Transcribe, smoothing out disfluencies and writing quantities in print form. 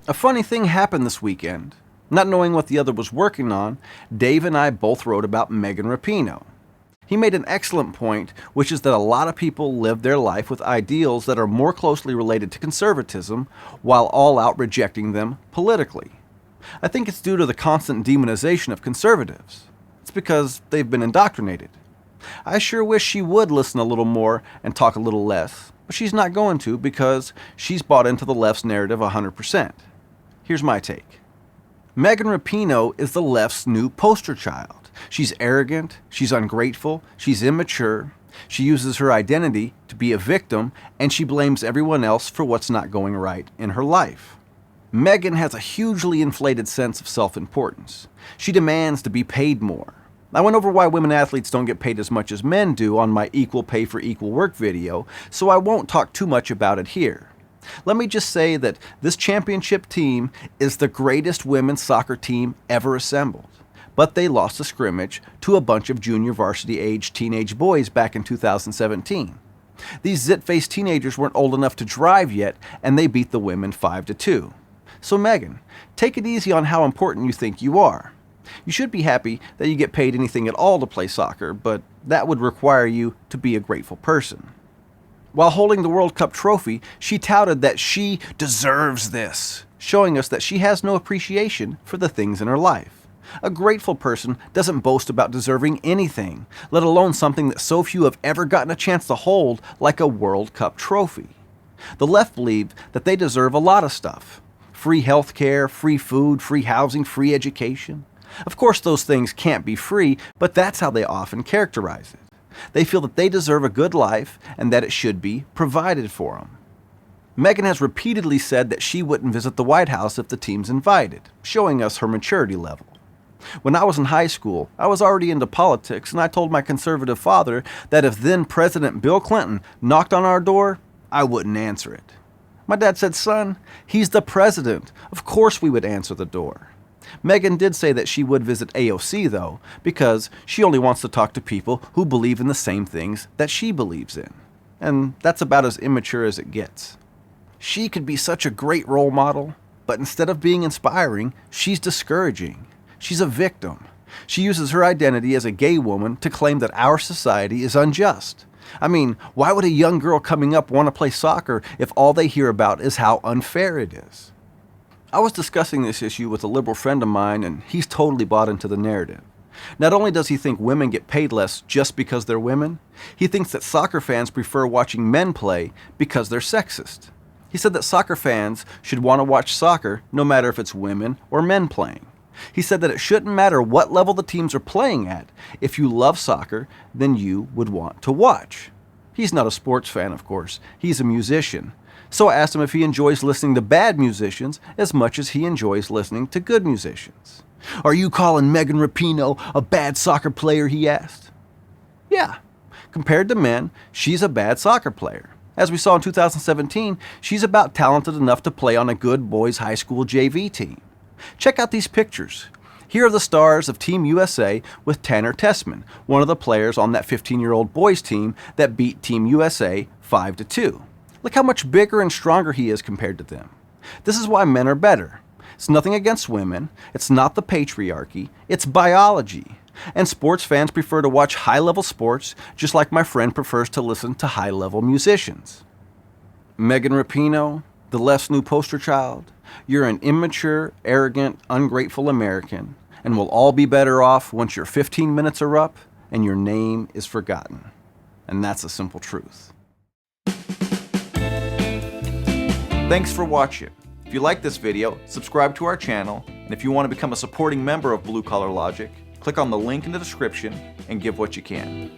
A funny thing happened this weekend. Not knowing what the other was working on, Dave and I both wrote about Megan Rapinoe. He made an excellent point, which is that a lot of people live their life with ideals that are more closely related to conservatism, while all out rejecting them politically. I think it's due to the constant demonization of conservatives. It's because they've been indoctrinated. I sure wish she would listen a little more and talk a little less, but she's not going to because she's bought into the left's narrative 100%. Here's my take. Megan Rapinoe is the left's new poster child. She's arrogant, she's ungrateful, she's immature, she uses her identity to be a victim, and she blames everyone else for what's not going right in her life. Megan has a hugely inflated sense of self-importance. She demands to be paid more. I went over why women athletes don't get paid as much as men do on my Equal Pay for Equal Work video, so I won't talk too much about it here. Let me just say that this championship team is the greatest women's soccer team ever assembled. But they lost a scrimmage to a bunch of junior varsity age teenage boys back in 2017. These zit-faced teenagers weren't old enough to drive yet, and they beat the women 5-2. So Megan, take it easy on how important you think you are. You should be happy that you get paid anything at all to play soccer, but that would require you to be a grateful person. While holding the World Cup trophy, she touted that she deserves this, showing us that she has no appreciation for the things in her life. A grateful person doesn't boast about deserving anything, let alone something that so few have ever gotten a chance to hold, like a World Cup trophy. The left believe that they deserve a lot of stuff. Free healthcare, free food, free housing, free education. Of course, those things can't be free, but that's how they often characterize it. They feel that they deserve a good life and that it should be provided for them. Megan has repeatedly said that she wouldn't visit the White House if the team's invited, showing us her maturity level. When I was in high school, I was already into politics, and I told my conservative father that if then President Bill Clinton knocked on our door, I wouldn't answer it. My dad said, "Son, he's the president. Of course we would answer the door." Megan did say that she would visit AOC, though, because she only wants to talk to people who believe in the same things that she believes in. And that's about as immature as it gets. She could be such a great role model, but instead of being inspiring, she's discouraging. She's a victim. She uses her identity as a gay woman to claim that our society is unjust. I mean, why would a young girl coming up want to play soccer if all they hear about is how unfair it is? I was discussing this issue with a liberal friend of mine, and he's totally bought into the narrative. Not only does he think women get paid less just because they're women, he thinks that soccer fans prefer watching men play because they're sexist. He said that soccer fans should want to watch soccer no matter if it's women or men playing. He said that it shouldn't matter what level the teams are playing at. If you love soccer, then you would want to watch. He's not a sports fan, of course. He's a musician. So I asked him if he enjoys listening to bad musicians as much as he enjoys listening to good musicians. "Are you calling Megan Rapinoe a bad soccer player?" he asked. Yeah. Compared to men, she's a bad soccer player. As we saw in 2017, she's about talented enough to play on a good boys' high school JV team. Check out these pictures. Here are the stars of Team USA with Tanner Tessman, one of the players on that 15-year-old boys team that beat Team USA 5-2. Look how much bigger and stronger he is compared to them. This is why men are better. It's nothing against women. It's not the patriarchy. It's biology. And sports fans prefer to watch high-level sports just like my friend prefers to listen to high-level musicians. Megan Rapinoe, the left's new poster child, you're an immature, arrogant, ungrateful American, and we'll all be better off once your 15 minutes are up and your name is forgotten. And that's a simple truth. Thanks for watching. If you like this video, subscribe to our channel, and if you want to become a supporting member of Blue Collar Logic, click on the link in the description and give what you can.